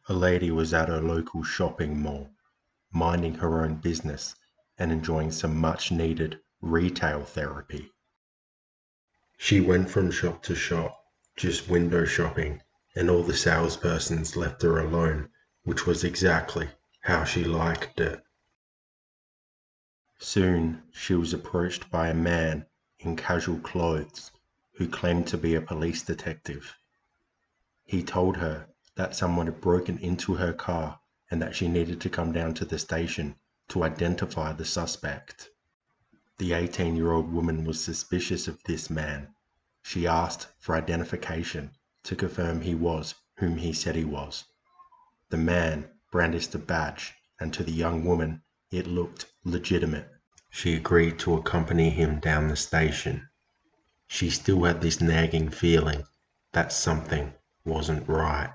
A lady was at her local shopping mall, minding her own business and enjoying some much needed retail therapy. She went from shop to shop, just window shopping, and all the salespersons left her alone, which was exactly how she liked it. Soon she was approached by a man in casual clothes who claimed to be a police detective. He told her that someone had broken into her car and that she needed to come down to the station to identify the suspect. The 18-year-old woman was suspicious of this man. She asked for identification to confirm he was whom he said he was. The man brandished a badge, and to the young woman it looked legitimate. She agreed to accompany him down the station. She still had this nagging feeling that something wasn't right,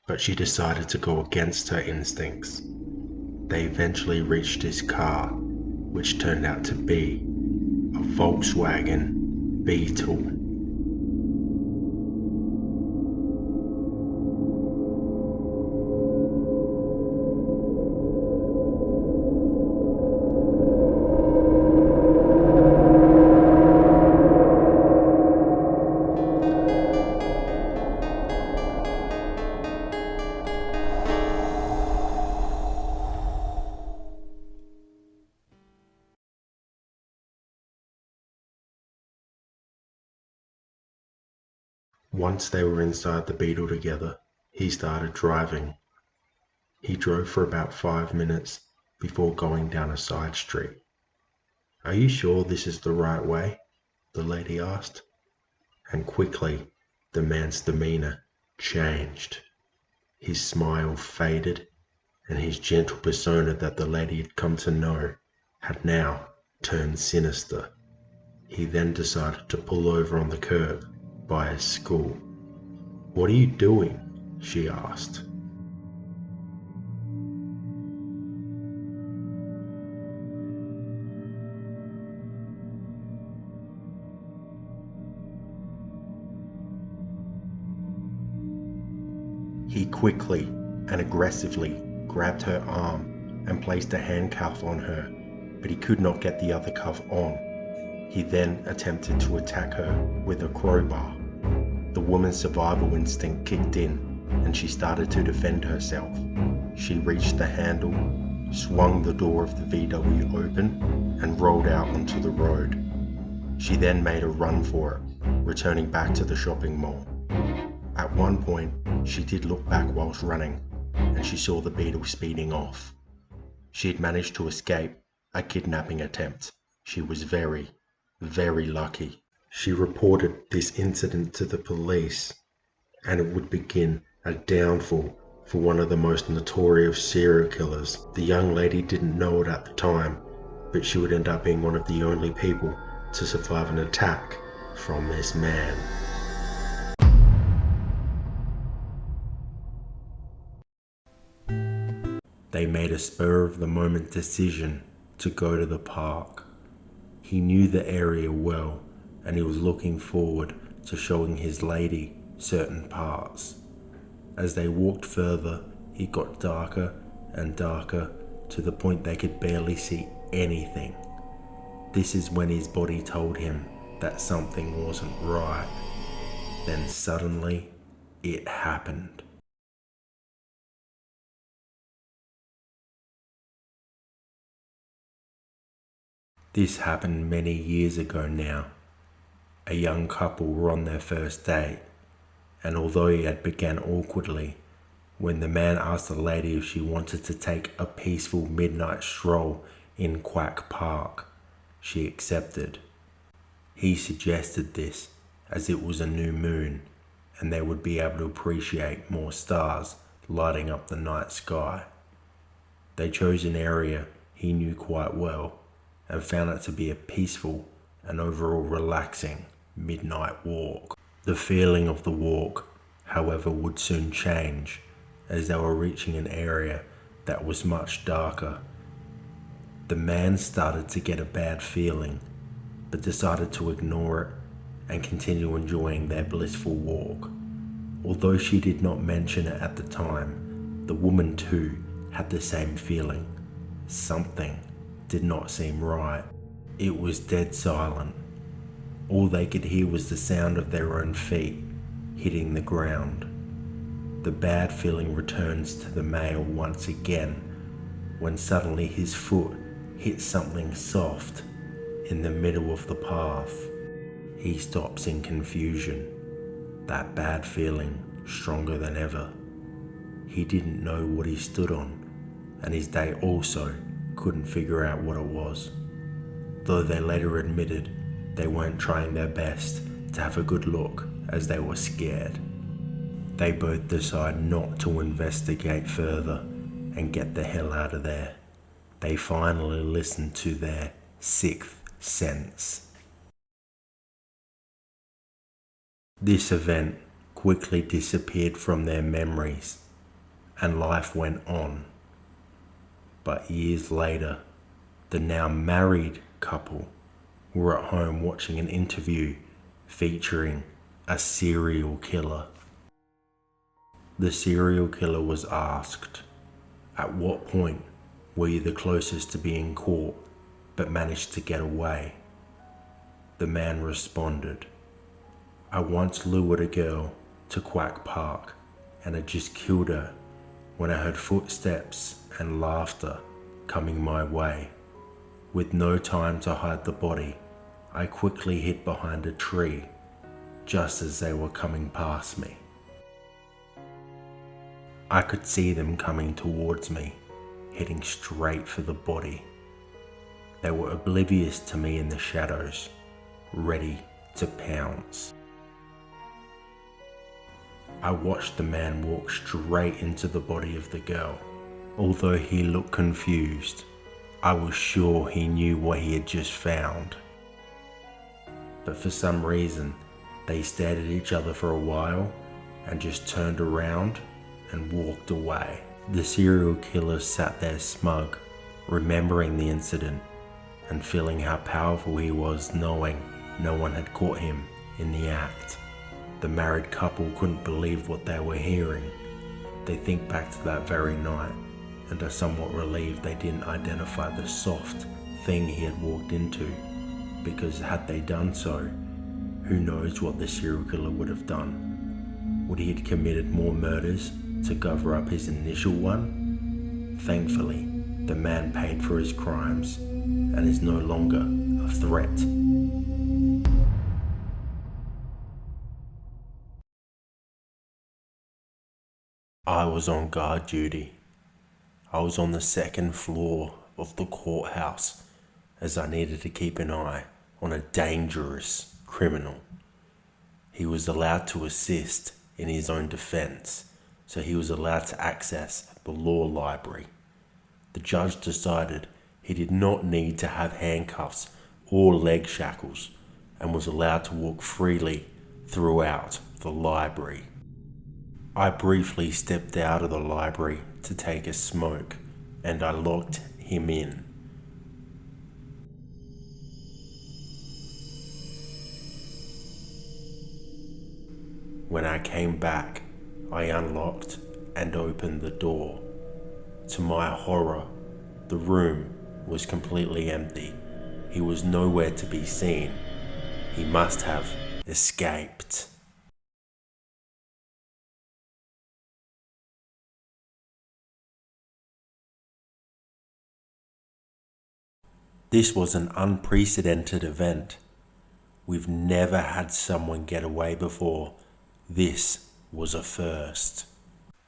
but she decided to go against her instincts. They eventually reached his car, which turned out to be a Volkswagen Beetle. Once they were inside the Beetle together, he started driving. He drove for about 5 minutes before going down a side street. "Are you sure this is the right way?" the lady asked. And quickly, the man's demeanor changed. His smile faded, and his gentle persona that the lady had come to know had now turned sinister. He then decided to pull over on the curb by his school. "What are you doing?" she asked. He quickly and aggressively grabbed her arm and placed a handcuff on her, but he could not get the other cuff on. He then attempted to attack her with a crowbar. The woman's survival instinct kicked in, and she started to defend herself. She reached the handle, swung the door of the VW open, and rolled out onto the road. She then made a run for it, returning back to the shopping mall. At one point, she did look back whilst running, and she saw the Beetle speeding off. She had managed to escape a kidnapping attempt. She was very, very lucky. She reported this incident to the police, and it would begin a downfall for one of the most notorious serial killers. The young lady didn't know it at the time, but she would end up being one of the only people to survive an attack from this man. They made a spur-of-the-moment decision to go to the park. He knew the area well, and he was looking forward to showing his lady certain parts. As they walked further, it got darker and darker to the point they could barely see anything. This is when his body told him that something wasn't right. Then suddenly, it happened. This happened many years ago now. A young couple were on their first date, and although it had begun awkwardly, when the man asked the lady if she wanted to take a peaceful midnight stroll in Quack Park, she accepted. He suggested this as it was a new moon, and they would be able to appreciate more stars lighting up the night sky. They chose an area he knew quite well, and found it to be a peaceful and overall relaxing midnight walk. The feeling of the walk, however, would soon change as they were reaching an area that was much darker. The man started to get a bad feeling, but decided to ignore it and continue enjoying their blissful walk. Although she did not mention it at the time, The woman too had the same feeling. Something did not seem right. It was dead silent. All they could hear was the sound of their own feet hitting the ground. The bad feeling returns to the male once again when suddenly his foot hits something soft in the middle of the path. He stops in confusion, that bad feeling stronger than ever. He didn't know what he stood on, and his day also couldn't figure out what it was. Though they later admitted they weren't trying their best to have a good look as they were scared. They both decide not to investigate further and get the hell out of there. They finally listen to their sixth sense. This event quickly disappeared from their memories, and life went on. But years later, the now married couple were at home watching an interview featuring a serial killer. The serial killer was asked, "At what point were you the closest to being caught but managed to get away?" The man responded, "I once lured a girl to Quack Park and had just killed her when I heard footsteps and laughter coming my way. With no time to hide the body, I quickly hid behind a tree just as they were coming past me. I could see them coming towards me, heading straight for the body. They were oblivious to me in the shadows, ready to pounce. I watched the man walk straight into the body of the girl. Although he looked confused, I was sure he knew what he had just found. But for some reason, they stared at each other for a while and just turned around and walked away." The serial killer sat there smug, remembering the incident and feeling how powerful he was, knowing no one had caught him in the act. The married couple couldn't believe what they were hearing. They think back to that very night and are somewhat relieved they didn't identify the soft thing he had walked into, because had they done so, who knows what the serial killer would have done. Would he have committed more murders to cover up his initial one? Thankfully, the man paid for his crimes and is no longer a threat. I was on guard duty. I was on the second floor of the courthouse as I needed to keep an eye on a dangerous criminal. He was allowed to assist in his own defense, so he was allowed to access the law library. The judge decided he did not need to have handcuffs or leg shackles and was allowed to walk freely throughout the library. I briefly stepped out of the library to take a smoke, and I locked him in. When I came back, I unlocked and opened the door. To my horror, the room was completely empty. He was nowhere to be seen. He must have escaped. This was an unprecedented event. We've never had someone get away before. This was a first.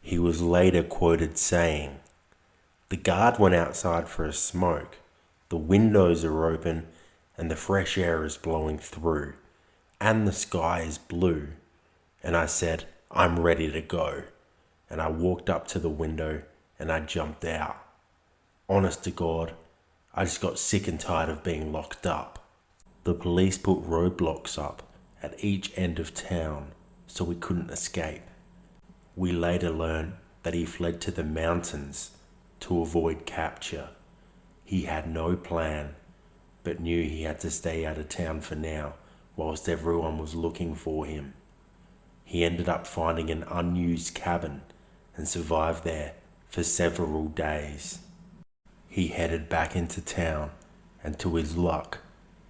He was later quoted saying, "The guard went outside for a smoke. The windows are open and the fresh air is blowing through and the sky is blue. And I said, I'm ready to go. And I walked up to the window and I jumped out. Honest to God, I just got sick and tired of being locked up." The police put roadblocks up at each end of town so we couldn't escape. We later learned that he fled to the mountains to avoid capture. He had no plan, but knew he had to stay out of town for now whilst everyone was looking for him. He ended up finding an unused cabin and survived there for several days. He headed back into town, and to his luck,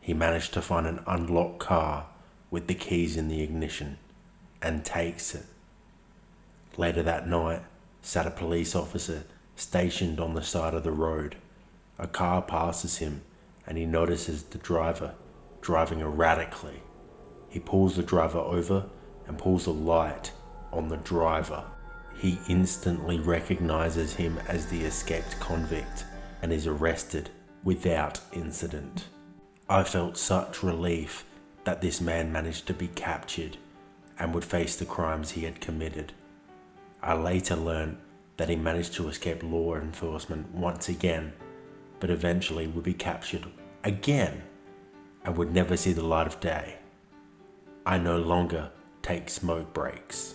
he managed to find an unlocked car with the keys in the ignition and takes it. Later that night, sat a police officer stationed on the side of the road. A car passes him and he notices the driver driving erratically. He pulls the driver over and pulls a light on the driver. He instantly recognizes him as the escaped convict and is arrested without incident. I felt such relief that this man managed to be captured and would face the crimes he had committed. I later learned that he managed to escape law enforcement once again, but eventually would be captured again and would never see the light of day. I no longer take smoke breaks.